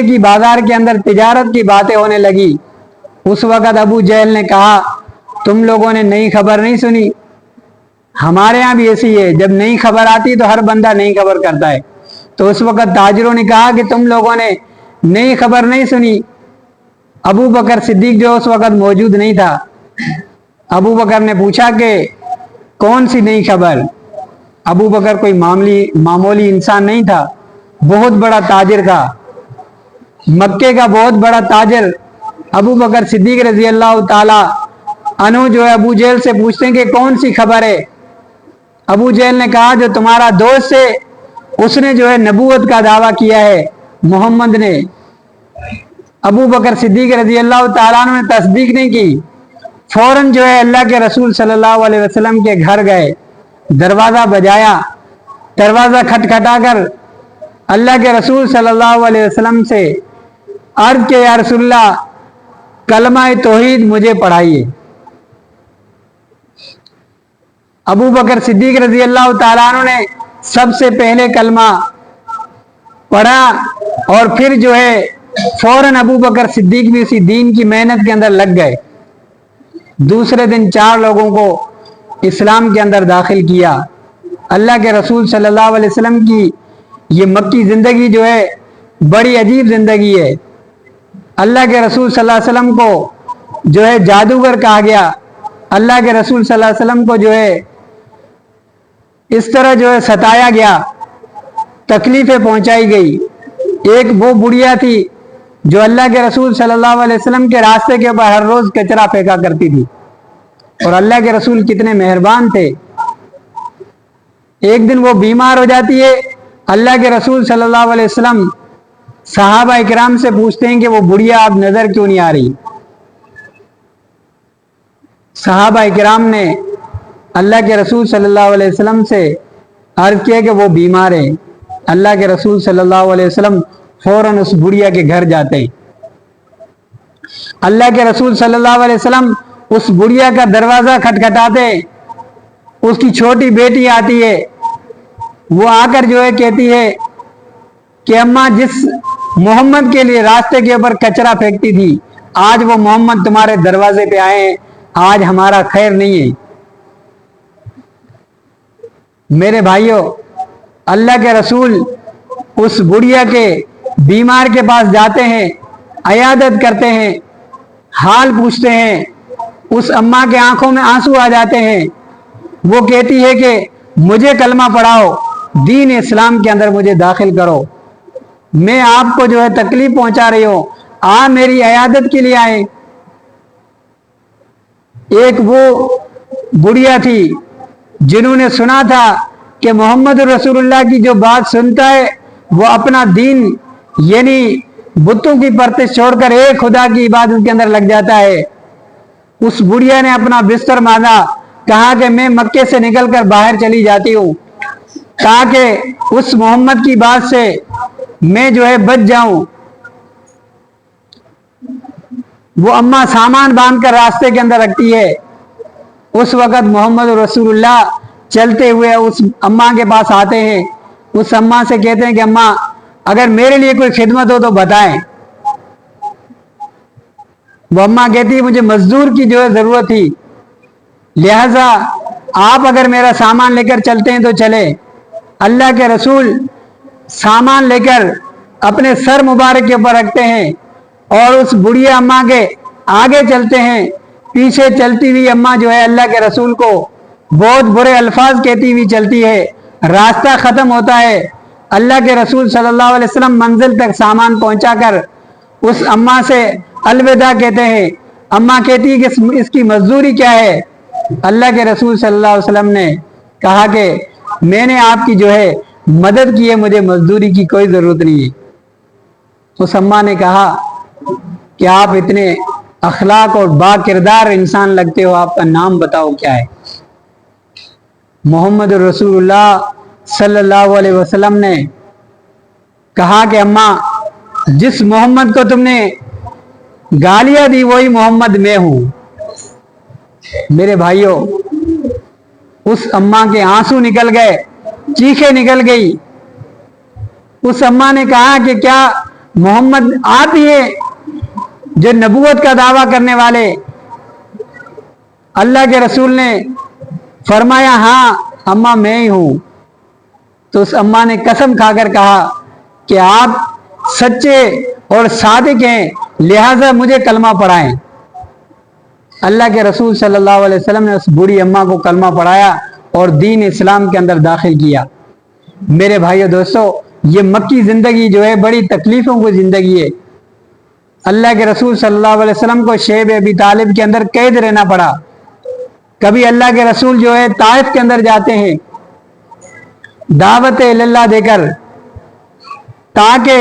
की बाजार के अंदर तिजारत की बातें होने लगी। उस वक़्त अबू जहल ने कहा, तुम लोगों ने नई खबर नहीं सुनी? हमारे यहाँ भी ऐसी है, जब नई खबर आती तो हर बंदा नई खबर करता है। तो उस वक़्त ताजिरों ने कहा कि तुम लोगों ने नई खबर नहीं सुनी। अबू बकर सिद्दीक जो उस वक़्त मौजूद नहीं था, अबू बकर ने पूछा कि कौन सी नई खबर? अबू बकर कोई मामूली इंसान नहीं था, बहुत बड़ा ताजिर था, मक्के का बहुत बड़ा ताजिर। अबू बकर सिद्दीक रजी अल्लाह ताला अन्हु जो है अबू जहल से पूछते हैं कि कौन सी खबर है? अबू जहल ने कहा, जो तुम्हारा दोस्त है उसने जो है नबूवत का दावा किया है, मोहम्मद ने। अबू बकर सिद्दीक रजी अल्लाह ताला ने तस्दीक नहीं की, फौरन जो है अल्लाह के रसूल सल्लल्लाहु अलैहि वसल्लम के घर गए, दरवाज़ा बजाया, दरवाज़ा खटखटाकर अल्लाह के रसूल सल्लल्लाहु अलैहि वसल्लम से अर्ज के, या रसूलल्लाह कलमा तौहीद मुझे पढ़ाइए। अबू बकर सिद्दीक रजी अल्लाह ताला अन्हु ने सबसे पहले कलमा पढ़ा और फिर जो है फौरन अबू बकर सिद्दीक भी उसी दीन की मेहनत के अंदर लग गए। दूसरे दिन 4 लोगों को इस्लाम के अंदर दाखिल किया। अल्लाह के रसूल सल्लल्लाहु अलैहि वसल्लम की ये मक्की ज़िंदगी जो है बड़ी अजीब ज़िंदगी है। अल्लाह के रसूल सल्लल्लाहु अलैहि वसल्लम को जो है जादूगर कहा गया। अल्लाह के रसूल सल्लल्लाहु अलैहि वसल्लम को जो है इस तरह जो है सताया गया, तकलीफ़ें पहुंचाई गई। एक वो बुढ़िया थी जो अल्लाह के रसूल सल्लल्लाहु अलैहि वसल्लम के रास्ते के ऊपर हर रोज़ कचरा फेंका करती थी, और अल्लाह के रसूल कितने मेहरबान थे। एक दिन वो बीमार हो जाती है। अल्लाह के रसूल सल्लल्लाहु अलैहि वसल्लम सहाबा इकराम से पूछते हैं कि वो बुढ़िया अब नजर क्यों नहीं आ रही? सहाबा इकराम ने अल्लाह के रसूल सल्लल्लाहु अलैहि वसल्लम से अर्ज किया कि वो बीमार है। अल्लाह के रसूल सल्लल्लाहु अलैहि वसल्लम फौरन उस बुढ़िया के घर जाते हैं। अल्लाह के रसूल सल्लल्लाहु अलैहि वसल्लम उस बुढ़िया का दरवाजा खटखटाते, उसकी छोटी बेटी आती है। वो आकर जो है कहती है कि अम्मा, जिस मोहम्मद के लिए रास्ते के ऊपर कचरा फेंकती थी, आज वो मोहम्मद तुम्हारे दरवाजे पे आए हैं, आज हमारा खैर नहीं है। मेरे भाइयों, अल्लाह के रसूल उस बुढ़िया के बीमार के पास जाते हैं, अयादत करते हैं, हाल पूछते हैं। उस अम्मा के आंखों में आंसू आ जाते हैं। वो कहती है कि मुझे कलमा पढ़ाओ, दीन इस्लाम के अंदर मुझे दाखिल करो, मैं आपको जो है तकलीफ पहुंचा रही हूं, आप मेरी अयादत के लिए आए। एक वो बुढ़िया थी जिन्होंने सुना था कि मोहम्मद रसूलुल्लाह की जो बात सुनता है वो अपना दीन यानी बुतों की परस्तिश छोड़कर एक खुदा की इबादत के अंदर लग जाता है। उस बुढ़िया ने अपना बिस्तर बांधा, कहा कि मैं मक्के से निकलकर बाहर चली जाती हूँ ताकि उस मोहम्मद की बात से मैं जो है बच जाऊं। वो अम्मा सामान बांधकर रास्ते के अंदर रखती है। उस वक़्त मोहम्मद रसूलुल्लाह चलते हुए उस अम्मा के पास आते हैं। उस अम्मा से कहते हैं कि अम्मा, अगर मेरे लिए कोई खिदमत हो तो बताएं। वो अम्मा कहती है, मुझे मजदूर की जो है ज़रूरत थी, लिहाजा आप अगर मेरा सामान लेकर चलते हैं तो चले। अल्लाह के रसूल सामान लेकर अपने सर मुबारक के ऊपर रखते हैं और उस बुढ़िया अम्मा के आगे चलते हैं। पीछे चलती हुई अम्मा जो है अल्लाह के रसूल को बहुत बुरे अल्फाज कहती हुई चलती है। रास्ता ख़त्म होता है। अल्लाह के रसूल सल्लल्लाहु अलैहि वसल्लम मंजिल तक सामान पहुंचाकर उस अम्मा से अलविदा कहते हैं। अम्मा कहती है कि इसकी मजदूरी क्या है? अल्लाह के रसूल सल्लल्लाहु अलैहि वसल्लम ने कहा कि मैंने आपकी जो है मदद की है, मुझे मजदूरी की कोई ज़रूरत नहीं है। उस अम्मा ने कहा कि आप इतने अखलाक और बाकिरदार इंसान लगते हो, आपका नाम बताओ क्या है? मोहम्मद रसूलुल्लाह सल्लल्लाहु अलैहि वसल्लम ने कहा कि अम्मा, जिस मोहम्मद को तुमने गालियां दी वही मोहम्मद मैं हूं। मेरे भाइयों, उस अम्मा के आंसू निकल गए, चीखें निकल गई। उस अम्मा ने कहा कि क्या मोहम्मद आप ही हैं जो नबूवत का दावा करने वाले। अल्लाह के रसूल ने फरमाया हाँ अम्मा मैं ही हूं। तो उस अम्मा ने कसम खाकर कहा कि आप सच्चे और सादिक हैं, लिहाजा मुझे कलमा पढ़ाएं। अल्लाह के रसूल सल्लल्लाहु अलैहि वसल्लम ने उस बूढ़ी अम्मा को कलमा पढ़ाया और दीन इस्लाम के अंदर दाखिल किया। मेरे भाइयों दोस्तों, ये मक्की जिंदगी जो है बड़ी तकलीफों की जिंदगी है। अल्लाह के रसूल सल्लल्लाहु अलैहि वसल्लम को शेब अबी तालिब के अंदर कैद रहना पड़ा। कभी अल्लाह के रसूल जो है ताइफ के अंदर जाते हैं दावत इल्लल्लाह देकर, ताकि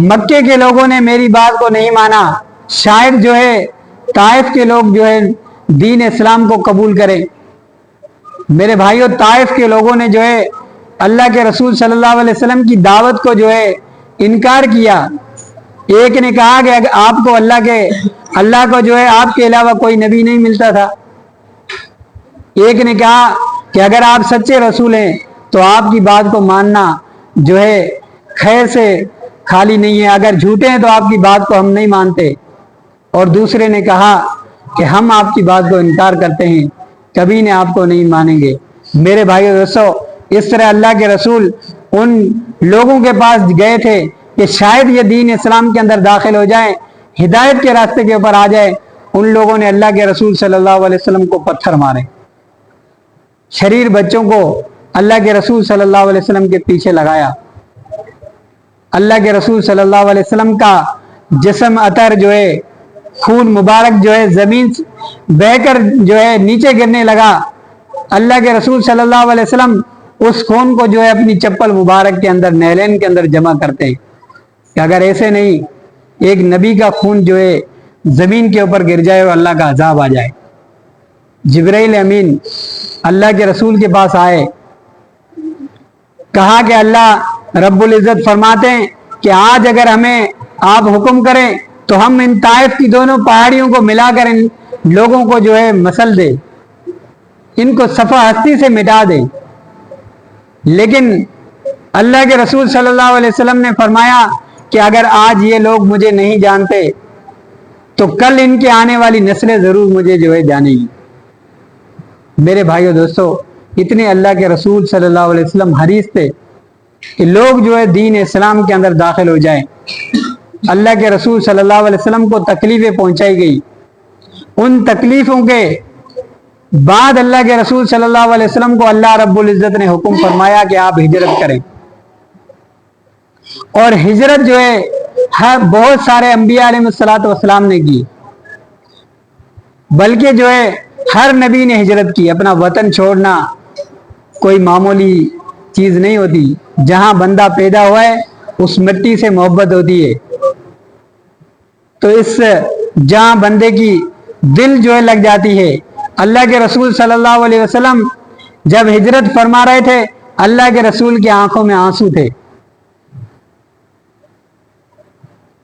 मक्के के लोगों ने मेरी बात को नहीं माना, शायद जो है ताइफ के लोग जो है दीन इस्लाम को कबूल करें। मेरे भाइयों, ताइफ के लोगों ने जो है अल्लाह के रसूल सल्लल्लाहु अलैहि वसल्लम की दावत को जो है इनकार किया। एक ने कहा कि आपको अल्लाह को जो है आपके अलावा कोई नबी नहीं मिलता था। एक ने कहा कि अगर आप सच्चे रसूल हैं तो आपकी बात को मानना जो है खैर से खाली नहीं है, अगर झूठे हैं तो आपकी बात को हम नहीं मानते। और दूसरे ने कहा कि हम आपकी बात को इनकार करते हैं, कभी ने आपको नहीं मानेंगे। मेरे भाइयों दोस्तों, इस तरह अल्लाह के रसूल उन लोगों के पास गए थे कि शायद ये दीन इस्लाम के अंदर दाखिल हो जाए, हिदायत के रास्ते के ऊपर आ जाए। उन लोगों ने अल्लाह के रसूल सल्लल्लाहु अलैहि वसल्लम को पत्थर मारे, शरीर बच्चों को अल्लाह के रसूल सल्लल्लाहु अलैहि वसल्लम के पीछे लगाया। अल्लाह के रसूल सल्लल्लाहु अलैहि वसल्लम का जिस्म अतर जो है खून मुबारक जो है जमीन बहकर जो है नीचे गिरने लगा। अल्लाह के रसूल सल्लल्लाहु अलैहि वसल्लम उस खून को जो है अपनी चप्पल मुबारक के अंदर नैलेन के अंदर जमा करते हैं कि अगर ऐसे नहीं एक नबी का खून जो है जमीन के ऊपर गिर जाए और अल्लाह का अजाब आ जाए। जिब्राइल अमीन अल्लाह के रसूल के पास आए, कहा कि अल्लाह रब्बुल इज्जत फरमाते हैं कि आज अगर हमें आप हुक्म करें तो हम इन ताइफ की दोनों पहाड़ियों को मिलाकर इन लोगों को जो है मसल दे, इनको सफा हस्ती से मिटा दे। लेकिन अल्लाह के रसूल सल्लल्लाहु अलैहि वसल्लम ने फरमाया कि अगर आज ये लोग मुझे नहीं जानते तो कल इनके आने वाली नस्लें जरूर मुझे जो है जानेगी। मेरे भाइयों दोस्तों, इतने अल्लाह के रसूल सल्लल्लाहु अलैहि वसल्लम हरीस थे कि लोग जो है दीन इस्लाम के अंदर दाखिल हो जाएं। अल्लाह के रसूल सल्लल्लाहु अलैहि वसल्लम को तकलीफें पहुंचाई गई। उन तकलीफों के बाद अल्लाह के रसूल सल्लल्लाहु अलैहि वसल्लम को अल्लाह रब्बुल इज्जत ने हुक्म फरमाया कि आप हिजरत करें। और हिजरत जो है बहुत सारे अंबिया अलैहिस्सलातु वस्सलाम ने की, बल्कि जो है हर नबी ने हिजरत की। अपना वतन छोड़ना कोई मामूली चीज नहीं होती। जहां बंदा पैदा हुआ है उस मिट्टी से मोहब्बत होती है, तो इस जहां बंदे की दिल जो है लग जाती है। अल्लाह के रसूल सल्लल्लाहु अलैहि वसल्लम जब हिजरत फरमा रहे थे, अल्लाह के रसूल की आंखों में आंसू थे।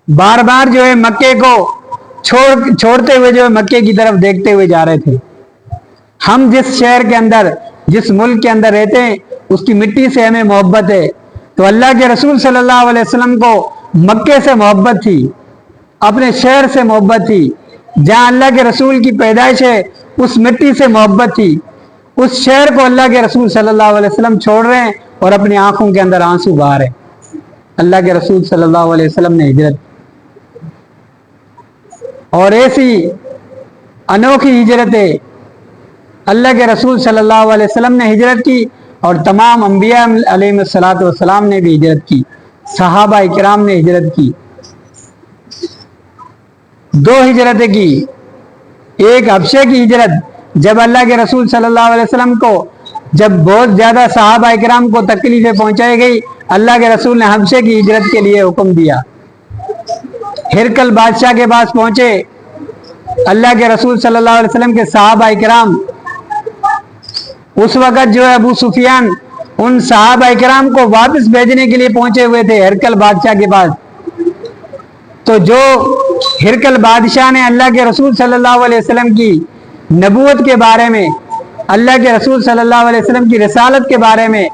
बार बार जो है मक्के को छोड़ते हुए जो है मक्के की तरफ देखते हुए जा रहे थे। हम जिस शहर के अंदर, जिस मुल्क के अंदर रहते हैं, उसकी मिट्टी से हमें मोहब्बत है। तो अल्लाह के रसूल सल्लल्लाहु अलैहि वसल्लम को मक्के से मोहब्बत थी, अपने शहर से मोहब्बत थी। जहां अल्लाह के रसूल की पैदाइश है उस मिट्टी से मोहब्बत थी। उस शहर को अल्लाह के रसूल सल्लल्लाहु अलैहि वसल्लम छोड़ रहे हैं और अपनी आंखों के अंदर आंसू बहा रहे हैं। अल्लाह के रसूल सल्लल्लाहु अलैहि वसल्लम ने हिजरत, और ऐसी अनोखी हिजरत है। अल्लाह के रसूल सल्लल्लाहु अलैहि वसल्लम ने हिजरत की और तमाम अंबिया अलैहिस्सलातु वस्सलाम ने भी हिजरत की, सहाबा इकराम ने हिजरत की। दो हिजरतें की, एक हबशे की हिजरत, जब अल्लाह के रसूल सल्लल्लाहु अलैहि वसल्लम को जब बहुत ज्यादा सहाबा इकराम को तकलीफें पहुंचाई गई, अल्लाह के रसूल ने हबशे की हिजरत के लिए हुक्म दिया। हिरकल बादशाह के पास पहुंचे अल्लाह के रसूल सल्लल्लाहु अलैहि वसल्लम के सहाबा इकराम। उस वक़्त जो है अबू सुफियान उन सहाबा इकराम को वापस भेजने के लिए पहुंचे हुए थे हिरकल बादशाह के पास। तो जो हिरकल बादशाह ने अल्लाह के रसूल सल्लल्लाहु अलैहि वसल्लम की नबूवत के बारे में, अल्लाह के रसूल सल्लल्लाहु अलैहि वसल्लम की रिसालत के बारे में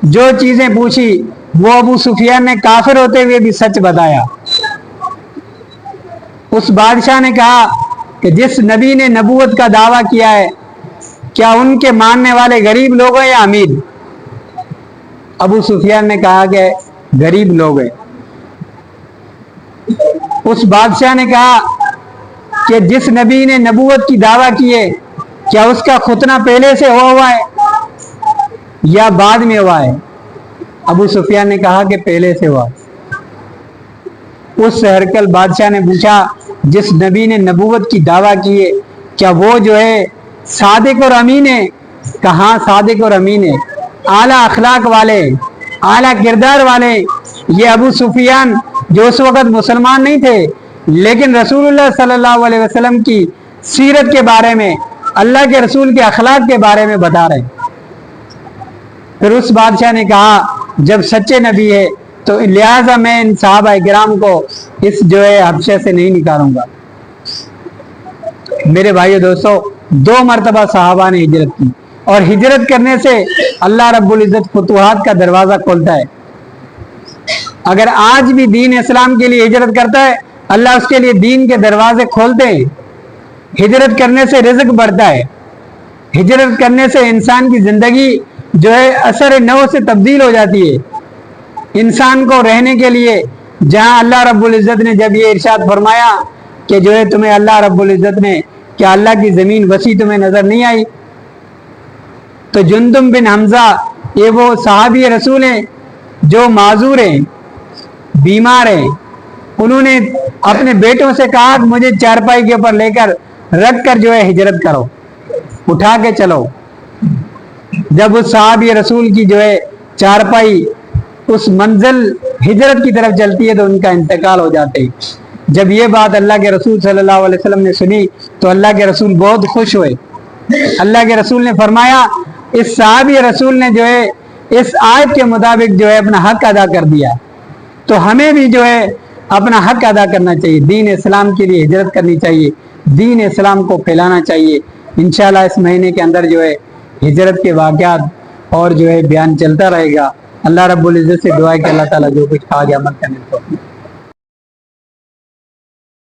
जो चीजें पूछी, वो अबू सुफियान ने काफिर होते हुए भी सच बताया। اس بادشاہ نے کہا کہ جس نبی نے نبوت کا دعویٰ کیا ہے کیا ان کے ماننے والے غریب لوگ ہیں یا امیر؟ ابو سفیان نے کہا کہ غریب لوگ ہیں۔ اس بادشاہ نے کہا کہ جس نبی نے نبوت کی دعویٰ کی ہے کیا اس کا ختنہ پہلے سے ہوا ہے یا بعد میں ہوا ہے؟ ابو سفیان نے کہا کہ پہلے سے ہوا۔ اس ہرکل بادشاہ نے پوچھا جس نبی نے نبوت کی دعویٰ کی ہے کیا وہ جو ہے صادق اور امین ہے؟ کہاں صادق اور امین ہے، اعلیٰ اخلاق والے، اعلیٰ کردار والے۔ یہ ابو سفیان جو اس وقت مسلمان نہیں تھے لیکن رسول اللہ صلی اللہ علیہ وسلم کی سیرت کے بارے میں، اللہ کے رسول کے اخلاق کے بارے میں بتا رہے ہیں۔ پھر اس بادشاہ نے کہا جب سچے نبی ہے تو لہٰذا میں ان صحابہ کرام کو اس جو ہے حبشہ سے نہیں نکالوں گا۔ میرے بھائیو دوستو، 2 مرتبہ صحابہ نے ہجرت کی، اور ہجرت کرنے سے اللہ رب العزت فتوحات کا دروازہ کھولتا ہے۔ اگر آج بھی دین اسلام کے لیے ہجرت کرتا ہے اللہ اس کے لیے دین کے دروازے کھولتے ہیں۔ ہجرت کرنے سے رزق بڑھتا ہے، ہجرت کرنے سے انسان کی زندگی جو ہے اثر نو سے تبدیل ہو جاتی ہے۔ انسان کو رہنے کے لیے جہاں اللہ رب العزت نے جب یہ ارشاد فرمایا کہ جو ہے تمہیں اللہ رب العزت نے کیا اللہ کی زمین وسیع تمہیں نظر نہیں آئی، تو جندب بن حمزہ یہ وہ صحابی رسول ہیں جو معذور ہیں، بیمار ہیں، انہوں نے اپنے بیٹوں سے کہا کہ مجھے چارپائی کے اوپر لے کر رکھ کر جو ہے ہجرت کرو، اٹھا کے چلو۔ جب اس صحابی رسول کی جو ہے چارپائی اس منزل ہجرت کی طرف چلتی ہے تو ان کا انتقال ہو جاتے ہیں۔ جب یہ بات اللہ کے رسول صلی اللہ علیہ وسلم نے سنی تو اللہ کے رسول بہت خوش ہوئے۔ اللہ کے رسول نے فرمایا اس صحابی رسول نے جو ہے اس آیت کے مطابق جو ہے اپنا حق ادا کر دیا، تو ہمیں بھی جو ہے اپنا حق ادا کرنا چاہیے، دین اسلام کے لیے ہجرت کرنی چاہیے، دین اسلام کو پھیلانا چاہیے۔ انشاءاللہ اس مہینے کے اندر جو ہے ہجرت کے واقعات اور جو ہے بیان چلتا رہے گا۔ اللہ رب العزت سے دعا ہے کہ اللہ تعالیٰ جو کچھ کہا گیا عمل کرنے کو